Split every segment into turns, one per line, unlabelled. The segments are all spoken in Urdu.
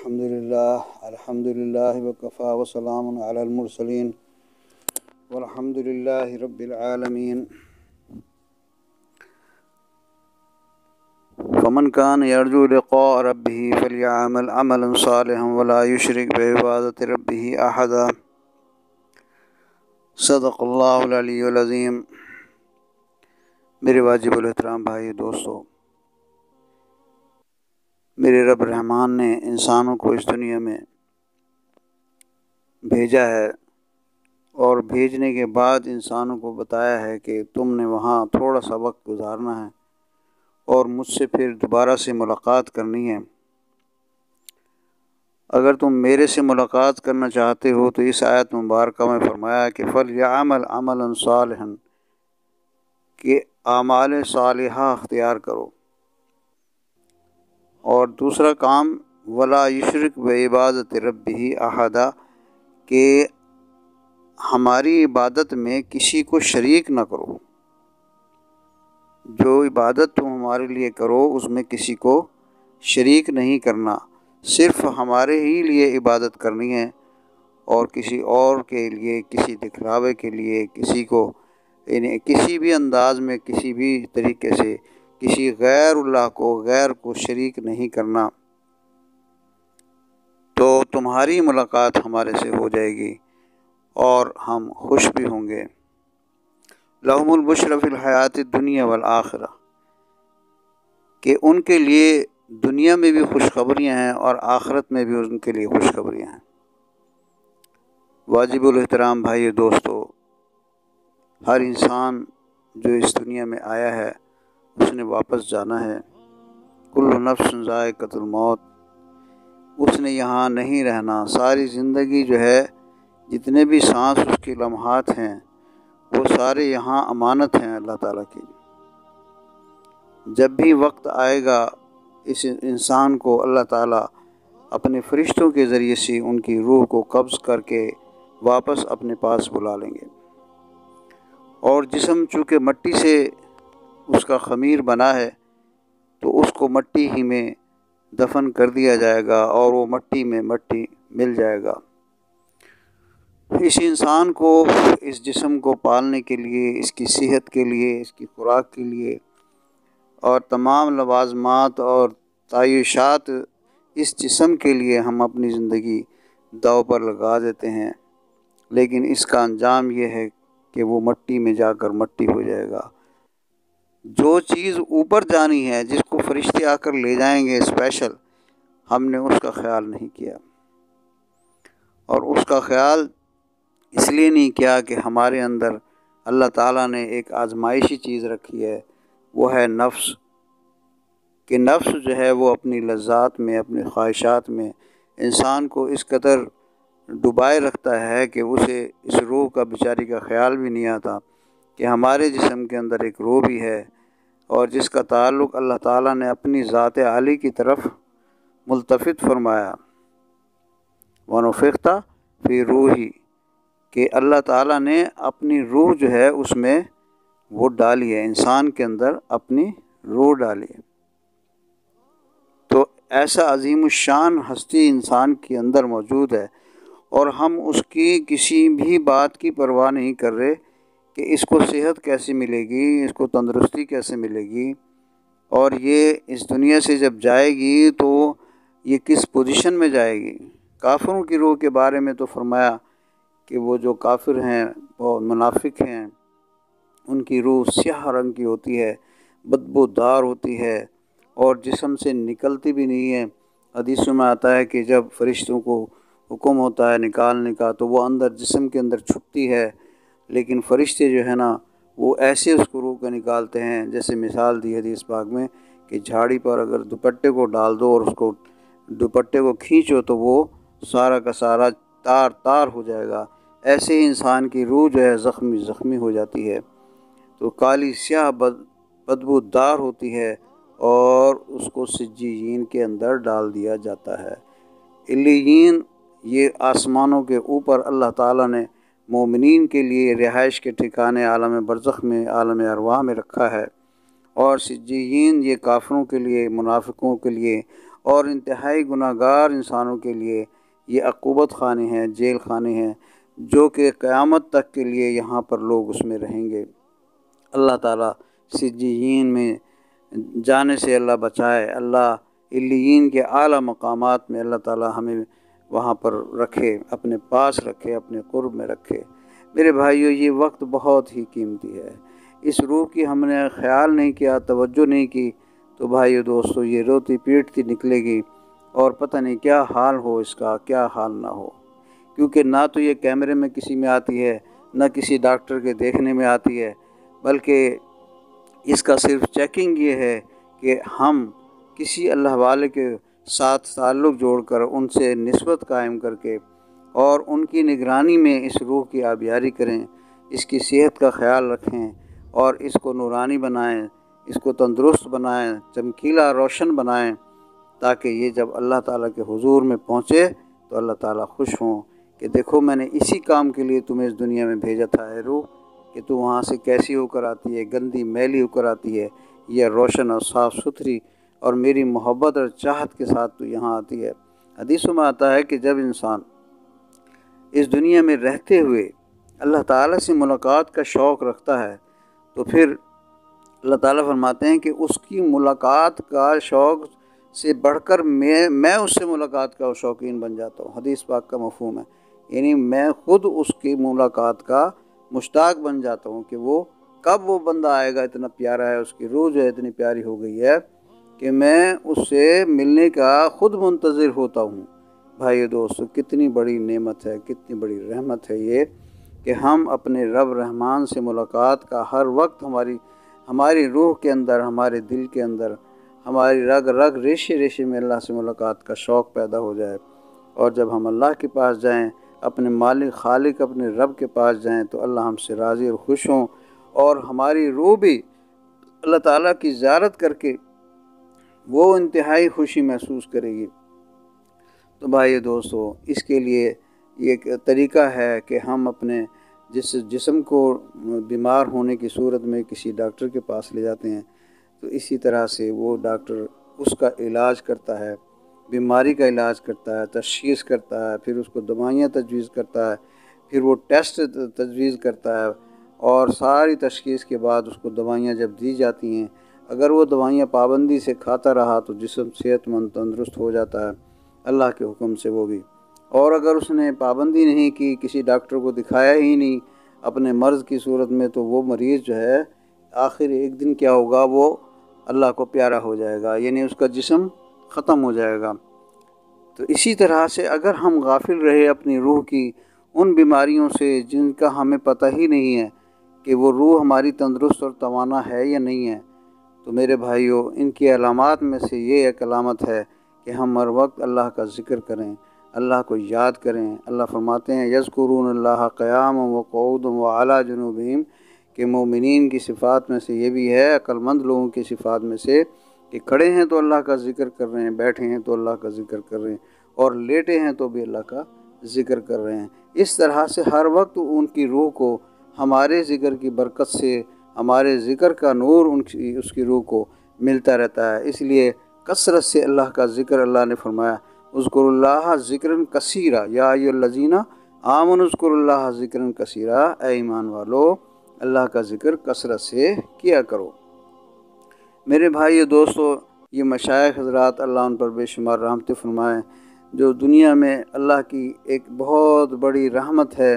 الحمد لله وكفى وسلام على المرسلين والحمد لله رب العالمين. فمن كان يرجو لقاء ربه فليعمل عملا صالحا ولا يشرك بعبادة ربه أحدا. صدق اللہ العلی العظیم. میرے واجب الاحترام بھائی دوستو، میرے رب رحمان نے انسانوں کو اس دنیا میں بھیجا ہے اور بھیجنے کے بعد انسانوں کو بتایا ہے کہ تم نے وہاں تھوڑا سا وقت گزارنا ہے اور مجھ سے پھر دوبارہ سے ملاقات کرنی ہے. اگر تم میرے سے ملاقات کرنا چاہتے ہو تو اس آیت مبارکہ میں فرمایا کہ فَلْيَعْمَلْ عَمَلًا صَالِحًا، کہ اعمال صالحہ اختیار کرو. اور دوسرا کام وَلَا يُشْرِكْ بِعِبَادَةِ رَبِّهِ أَحَدًا، کہ ہماری عبادت میں کسی کو شریک نہ کرو. جو عبادت تم ہمارے لیے کرو اس میں کسی کو شریک نہیں کرنا، صرف ہمارے ہی لیے عبادت کرنی ہے اور کسی اور کے لیے، کسی دکھلاوے کے لیے، کسی کو یعنی کسی بھی انداز میں، کسی بھی طریقے سے کسی غیر اللہ کو، غیر کو شریک نہیں کرنا. تو تمہاری ملاقات ہمارے سے ہو جائے گی اور ہم خوش بھی ہوں گے. لَهُمُ الْبُشْرَى فِي الْحَيَاةِ الدُّنْيَا وَالْآخِرَةِ، کہ ان کے لیے دنیا میں بھی خوشخبریاں ہیں اور آخرت میں بھی ان کے لیے خوشخبریاں ہیں. واجب الاحترام بھائی دوستو، ہر انسان جو اس دنیا میں آیا ہے اس نے واپس جانا ہے. کل نفس ذائقۃ الموت، اس نے یہاں نہیں رہنا. ساری زندگی جو ہے، جتنے بھی سانس اس کے لمحات ہیں، وہ سارے یہاں امانت ہیں اللہ تعالیٰ کی. جب بھی وقت آئے گا اس انسان کو اللہ تعالیٰ اپنے فرشتوں کے ذریعے سے ان کی روح کو قبض کر کے واپس اپنے پاس بلا لیں گے. اور جسم چونکہ مٹی سے اس کا خمیر بنا ہے تو اس کو مٹی ہی میں دفن کر دیا جائے گا اور وہ مٹی میں مٹی مل جائے گا. اس انسان کو، اس جسم کو پالنے کے لیے، اس کی صحت کے لیے، اس کی خوراک کے لیے اور تمام لوازمات اور تعیشات اس جسم کے لیے ہم اپنی زندگی داؤ پر لگا دیتے ہیں، لیکن اس کا انجام یہ ہے کہ وہ مٹی میں جا کر مٹی ہو جائے گا. جو چیز اوپر جانی ہے، جس کو فرشتے آ کر لے جائیں گے اسپیشل، ہم نے اس کا خیال نہیں کیا. اور اس کا خیال اس لیے نہیں کیا کہ ہمارے اندر اللہ تعالیٰ نے ایک آزمائشی چیز رکھی ہے، وہ ہے نفس. کہ نفس جو ہے وہ اپنی لذات میں، اپنی خواہشات میں انسان کو اس قدر ڈبائے رکھتا ہے کہ اسے اس روح کا بیچاری کا خیال بھی نہیں آتا کہ ہمارے جسم کے اندر ایک روح بھی ہے اور جس کا تعلق اللہ تعالیٰ نے اپنی ذات عالی کی طرف ملتفت فرمایا. وَنُفِخْتَ فِي رُوحِي، کہ اللہ تعالیٰ نے اپنی روح جو ہے اس میں وہ ڈالی ہے، انسان کے اندر اپنی روح ڈالی ہے. تو ایسا عظیم الشان ہستی انسان کے اندر موجود ہے اور ہم اس کی کسی بھی بات کی پرواہ نہیں کر رہے کہ اس کو صحت کیسے ملے گی، اس کو تندرستی کیسے ملے گی، اور یہ اس دنیا سے جب جائے گی تو یہ کس پوزیشن میں جائے گی. کافروں کی روح کے بارے میں تو فرمایا کہ وہ جو کافر ہیں، وہ منافق ہیں، ان کی روح سیاہ رنگ کی ہوتی ہے، بدبودار ہوتی ہے اور جسم سے نکلتی بھی نہیں ہے. حدیثوں میں آتا ہے کہ جب فرشتوں کو حکم ہوتا ہے نکالنے کا تو وہ اندر جسم کے اندر چھپتی ہے، لیکن فرشتے جو ہے نا وہ ایسے اس کو روح کو نکالتے ہیں جیسے مثال دی حدیث پاک میں کہ جھاڑی پر اگر دوپٹے کو ڈال دو اور اس کو دوپٹے کو کھینچو تو وہ سارا کا سارا تار تار ہو جائے گا. ایسے ہی انسان کی روح جو ہے زخمی ہو جاتی ہے، تو کالی سیاہ بدبودار ہوتی ہے اور اس کو سجیین کے اندر ڈال دیا جاتا ہے. علیین، یہ آسمانوں کے اوپر اللہ تعالیٰ نے مومنین کے لیے رہائش کے ٹھکانے عالم برزخ میں، عالم ارواح میں رکھا ہے، اور سجیین یہ کافروں کے لیے، منافقوں کے لیے اور انتہائی گناہگار انسانوں کے لیے یہ عقوبت خانے ہیں، جیل خانے ہیں، جو کہ قیامت تک کے لیے یہاں پر لوگ اس میں رہیں گے۔ اللہ تعالیٰ سجین میں جانے سے اللہ بچائے، اللہ علیین کے اعلیٰ مقامات میں اللہ تعالیٰ ہمیں وہاں پر رکھے، اپنے پاس رکھے، اپنے قرب میں رکھے۔ میرے بھائیو، یہ وقت بہت ہی قیمتی ہے۔ اس روح کی ہم نے خیال نہیں کیا، توجہ نہیں کی، تو بھائیو دوستو یہ روتی پیٹتی نکلے گی، اور پتہ نہیں کیا حال ہو اس کا، کیا حال نہ ہو، کیونکہ نہ تو یہ کیمرے میں کسی میں آتی ہے، نہ کسی ڈاکٹر کے دیکھنے میں آتی ہے، بلکہ اس کا صرف چیکنگ یہ ہے کہ ہم کسی اللہ والے کے ساتھ تعلق جوڑ کر ان سے نسبت قائم کر کے اور ان کی نگرانی میں اس روح کی آبیاری کریں، اس کی صحت کا خیال رکھیں اور اس کو نورانی بنائیں، اس کو تندرست بنائیں، چمکیلا روشن بنائیں، تاکہ یہ جب اللہ تعالیٰ کے حضور میں پہنچے تو اللہ تعالیٰ خوش ہوں کہ دیکھو میں نے اسی کام کے لیے تمہیں اس دنیا میں بھیجا تھا اے روح، کہ تو وہاں سے کیسی ہو کر آتی ہے، گندی میلی ہو کر آتی ہے، یہ روشن اور صاف ستھری اور میری محبت اور چاہت کے ساتھ تو یہاں آتی ہے۔ حدیثوں میں آتا ہے کہ جب انسان اس دنیا میں رہتے ہوئے اللہ تعالیٰ سے ملاقات کا شوق رکھتا ہے تو پھر اللہ تعالیٰ فرماتے ہیں کہ اس کی ملاقات کا شوق سے بڑھ کر میں اس سے ملاقات کا شوقین بن جاتا ہوں۔ حدیث پاک کا مفہوم ہے، یعنی میں خود اس کی ملاقات کا مشتاق بن جاتا ہوں کہ وہ کب وہ بندہ آئے گا، اتنا پیارا ہے، اس کی روح جو ہے اتنی پیاری ہو گئی ہے کہ میں اس سے ملنے کا خود منتظر ہوتا ہوں۔ بھائی دوستو، کتنی بڑی نعمت ہے، کتنی بڑی رحمت ہے یہ کہ ہم اپنے رب رحمان سے ملاقات کا ہر وقت ہماری روح کے اندر، ہمارے دل کے اندر، ہماری رگ رگ ریشے ریشے میں اللہ سے ملاقات کا شوق پیدا ہو جائے، اور جب ہم اللہ کے پاس جائیں، اپنے مالک خالق اپنے رب کے پاس جائیں تو اللہ ہم سے راضی اور خوش ہوں، اور ہماری روح بھی اللہ تعالیٰ کی زیارت کر کے وہ انتہائی خوشی محسوس کرے گی۔ تو بھائی دوستو، اس کے لیے یہ ایک طریقہ ہے کہ ہم اپنے جسم کو بیمار ہونے کی صورت میں کسی ڈاکٹر کے پاس لے جاتے ہیں، تو اسی طرح سے وہ ڈاکٹر اس کا علاج کرتا ہے، بیماری کا علاج کرتا ہے، تشخیص کرتا ہے، پھر اس کو دوائیاں تجویز کرتا ہے، پھر وہ ٹیسٹ تجویز کرتا ہے، اور ساری تشخیص کے بعد اس کو دوائیاں جب دی جاتی ہیں، اگر وہ دوائیاں پابندی سے کھاتا رہا تو جسم صحت مند تندرست ہو جاتا ہے اللہ کے حکم سے وہ بھی، اور اگر اس نے پابندی نہیں کی، کسی ڈاکٹر کو دکھایا ہی نہیں اپنے مرض کی صورت میں، تو وہ مریض جو ہے آخر ایک دن کیا ہوگا، وہ اللہ کو پیارا ہو جائے گا، یعنی اس کا جسم ختم ہو جائے گا۔ تو اسی طرح سے اگر ہم غافل رہے اپنی روح کی ان بیماریوں سے جن کا ہمیں پتہ ہی نہیں ہے کہ وہ روح ہماری تندرست اور توانا ہے یا نہیں ہے، تو میرے بھائیوں، ان کی علامات میں سے یہ ایک علامت ہے کہ ہم ہر وقت اللہ کا ذکر کریں، اللہ کو یاد کریں۔ اللہ فرماتے ہیں یذکرون اللہ قیاما وقعودا وعلی جنوبہم، کہ مومنین کی صفات میں سے یہ بھی ہے، عقل مند لوگوں کی صفات میں سے، کہ کھڑے ہیں تو اللہ کا ذکر کر رہے ہیں، بیٹھے ہیں تو اللہ کا ذکر کر رہے ہیں، اور لیٹے ہیں تو بھی اللہ کا ذکر کر رہے ہیں۔ اس طرح سے ہر وقت ان کی روح کو ہمارے ذکر کی برکت سے، ہمارے ذکر کا نور اس کی روح کو ملتا رہتا ہے۔ اس لیے کثرت سے اللہ کا ذکر، اللہ نے فرمایا اذکروا اللہ ذکرا کثیرا یا ایھا الذین آمنوا اذکروا اللہ ذکرا کثیرا، اے ایمان والو اللہ کا ذکر کثرت سے کیا کرو۔ میرے بھائی دوستو، یہ مشائخ حضرات اللہ ان پر بے شمار رحمتیں فرمائیں، جو دنیا میں اللہ کی ایک بہت بڑی رحمت ہے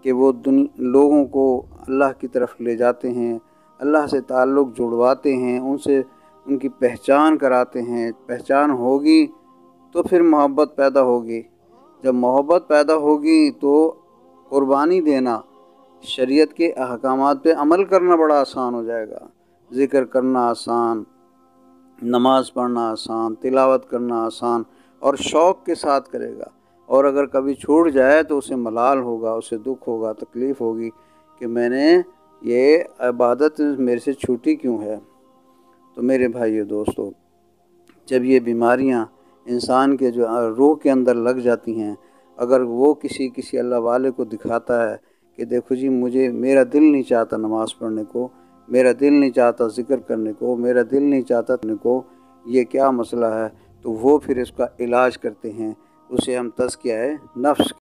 کہ وہ لوگوں کو اللہ کی طرف لے جاتے ہیں، اللہ سے تعلق جڑواتے ہیں، ان کی پہچان کراتے ہیں۔ پہچان ہوگی تو پھر محبت پیدا ہوگی، جب محبت پیدا ہوگی تو قربانی دینا، شریعت کے احکامات پہ عمل کرنا بڑا آسان ہو جائے گا، ذکر کرنا آسان، نماز پڑھنا آسان، تلاوت کرنا آسان، اور شوق کے ساتھ کرے گا، اور اگر کبھی چھوٹ جائے تو اسے ملال ہوگا، اسے دکھ ہوگا، تکلیف ہوگی کہ میں نے یہ عبادت میرے سے چھوٹی کیوں ہے۔ تو میرے بھائیو دوستو، جب یہ بیماریاں انسان کے جو روح کے اندر لگ جاتی ہیں، اگر وہ کسی اللہ والے کو دکھاتا ہے کہ دیکھو جی میرا دل نہیں چاہتا نماز پڑھنے کو، میرا دل نہیں چاہتا ذکر کرنے کو، میرا دل نہیں چاہتا کرنے کو، یہ کیا مسئلہ ہے، تو وہ پھر اس کا علاج کرتے ہیں، اسے ہم تزکیہ نفس